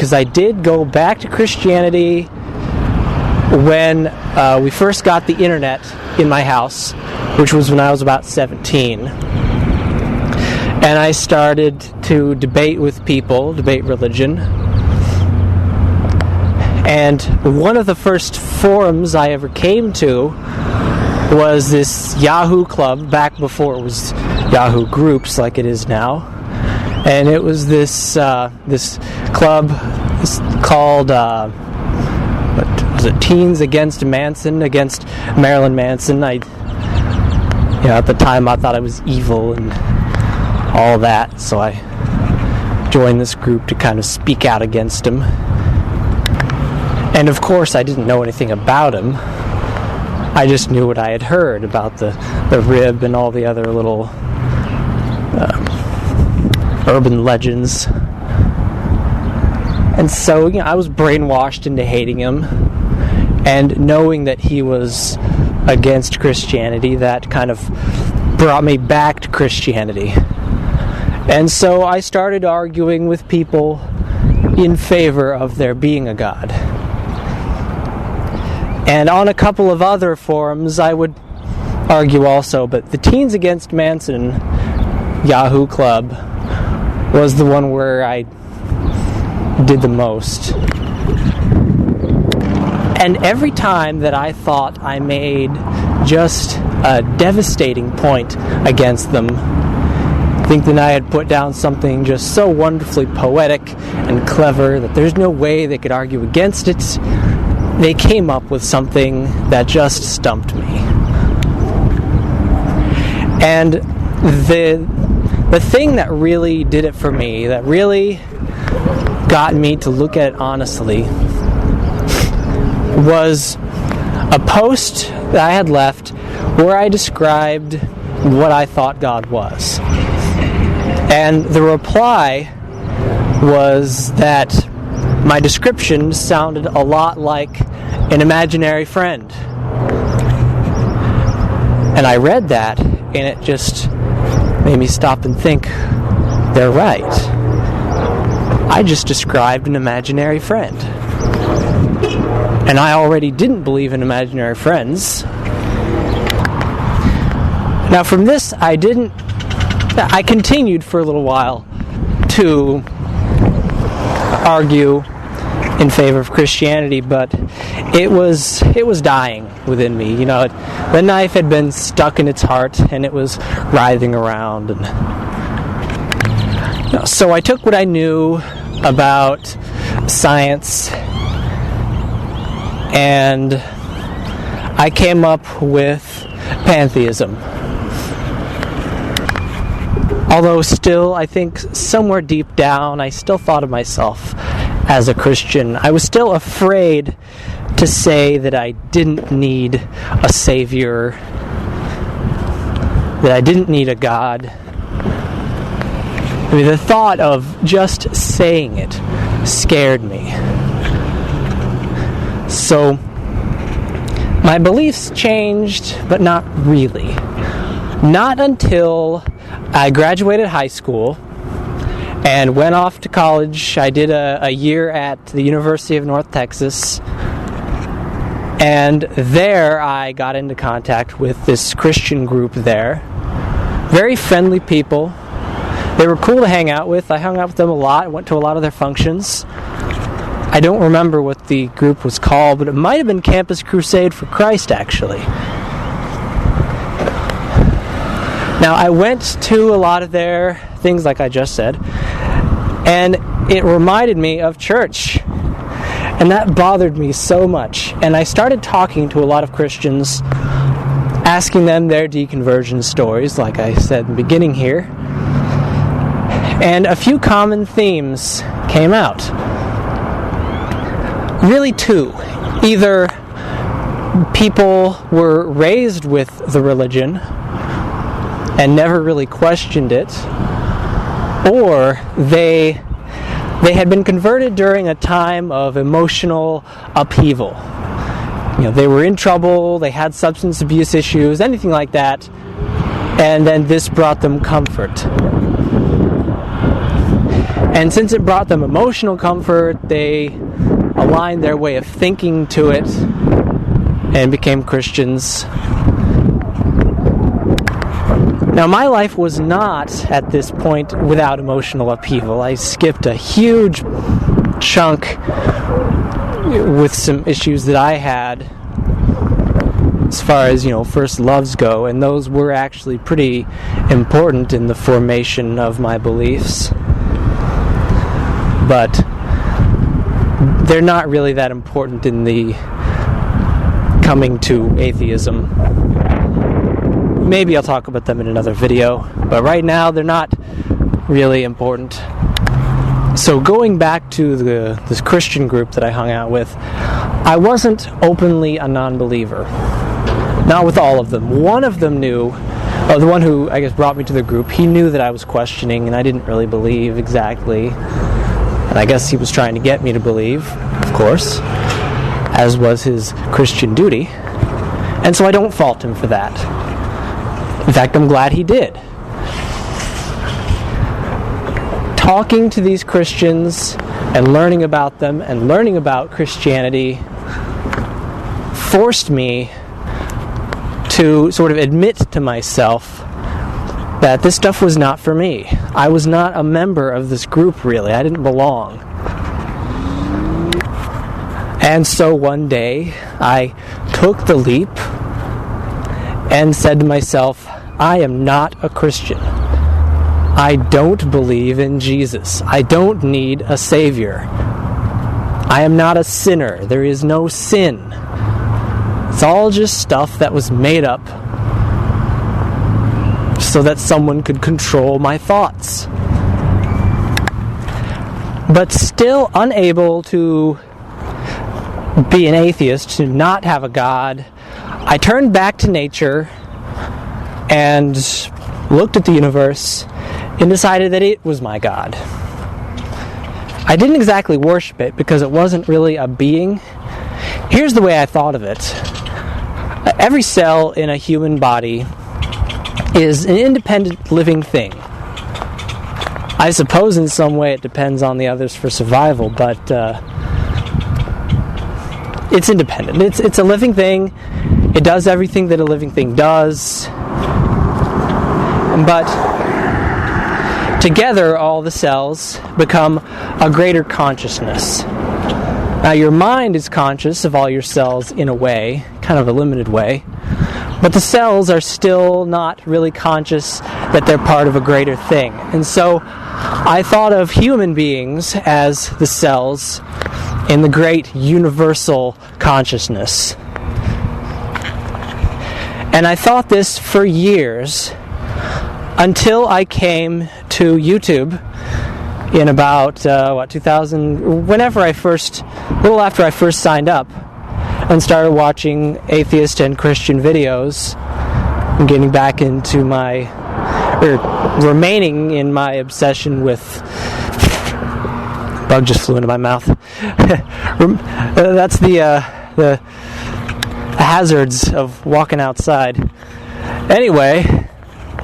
because I did go back to Christianity when we first got the internet in my house, which was when I was about 17. And I started to debate with people, debate religion. And one of the first forums I ever came to was this Yahoo club, back before it was Yahoo groups like it is now. And it was this club called what was it, Teens Against Marilyn Manson. At the time I thought I was evil and all that, so I joined this group to kind of speak out against him. And of course I didn't know anything about him. I just knew what I had heard about the rib and all the other little urban legends. And so, I was brainwashed into hating him, and knowing that he was against Christianity, that kind of brought me back to Christianity. And so I started arguing with people in favor of there being a God. And on a couple of other forums I would argue also, but the Teens Against Manson Yahoo Club was the one where I did the most. And every time that I thought I made just a devastating point against them, thinking I had put down something just so wonderfully poetic and clever that there's no way they could argue against it, they came up with something that just stumped me. And the thing that really did it for me, that really got me to look at it honestly, was a post that I had left where I described what I thought God was. And the reply was that my description sounded a lot like an imaginary friend. And I read that, and it just made me stop and think, they're right. I just described an imaginary friend. And I already didn't believe in imaginary friends. Now from this, I continued for a little while to argue in favor of Christianity, but it was dying within me. The knife had been stuck in its heart, and it was writhing around. And so I took what I knew about science, and I came up with Pantheism. Although still, I think somewhere deep down, I still thought of myself as a Christian. I was still afraid to say that I didn't need a savior, that I didn't need a God. The thought of just saying it scared me. So my beliefs changed, but not really. Not until I graduated high school and went off to college. I did a year at the University of North Texas, and there I got into contact with this Christian group there. Very friendly people. They were cool to hang out with. I hung out with them a lot. I went to a lot of their functions. I don't remember what the group was called, but it might have been Campus Crusade for Christ, actually. Now, I went to a lot of their things, like I just said, and it reminded me of church. And that bothered me so much. And I started talking to a lot of Christians, asking them their deconversion stories, like I said in the beginning here. And a few common themes came out. Really two. Either people were raised with the religion and never really questioned it, or they had been converted during a time of emotional upheaval. They were in trouble, they had substance abuse issues, anything like that, and then this brought them comfort. And since it brought them emotional comfort, they aligned their way of thinking to it and became Christians. Now, my life was not, at this point, without emotional upheaval. I skipped a huge chunk with some issues that I had as far as, first loves go, and those were actually pretty important in the formation of my beliefs. But they're not really that important in the coming to atheism. Maybe I'll talk about them in another video, but right now they're not really important. So going back to this Christian group that I hung out with, I wasn't openly a non-believer. Not with all of them. One of them knew, the one who I guess brought me to the group, he knew that I was questioning and I didn't really believe exactly. And I guess he was trying to get me to believe, of course, as was his Christian duty. And so I don't fault him for that. In fact, I'm glad he did. Talking to these Christians and learning about them and learning about Christianity forced me to sort of admit to myself that this stuff was not for me. I was not a member of this group, really. I didn't belong. And so one day, I took the leap and said to myself, I am not a Christian. I don't believe in Jesus. I don't need a Savior. I am not a sinner. There is no sin. It's all just stuff that was made up so that someone could control my thoughts. But still unable to be an atheist, to not have a God, I turned back to nature and looked at the universe and decided that it was my God. I didn't exactly worship it because it wasn't really a being. Here's the way I thought of it. Every cell in a human body is an independent living thing. I suppose in some way it depends on the others for survival, but it's independent. It's a living thing. It does everything that a living thing does. But together, all the cells become a greater consciousness. Now, your mind is conscious of all your cells in a way, kind of a limited way, but the cells are still not really conscious that they're part of a greater thing. And so, I thought of human beings as the cells in the great universal consciousness. And I thought this for years, until I came to YouTube in about, 2000, little after I first signed up, and started watching atheist and Christian videos, and getting back into remaining in my obsession with, bug just flew into my mouth. That's the hazards of walking outside. Anyway,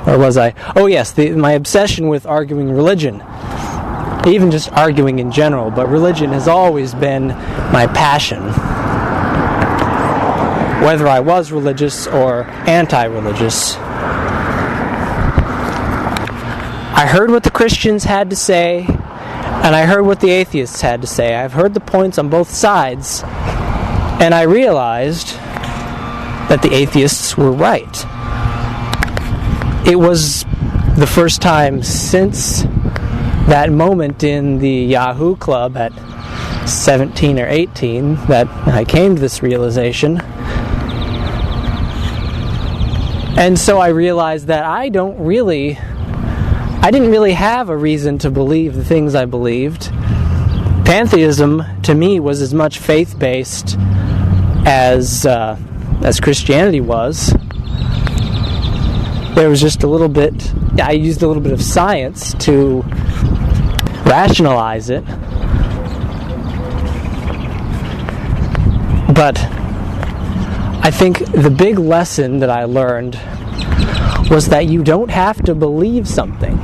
where was I? Oh yes, my obsession with arguing religion. Even just arguing in general, but religion has always been my passion. Whether I was religious or anti-religious. I heard what the Christians had to say, and I heard what the atheists had to say. I've heard the points on both sides, and I realized that the atheists were right. It was the first time since that moment in the Yahoo Club at 17 or 18 that I came to this realization. And so I realized that I didn't really have a reason to believe the things I believed. Pantheism, to me, was as much faith-based as Christianity was. There was just I used a little bit of science to rationalize it. But I think the big lesson that I learned was that you don't have to believe something.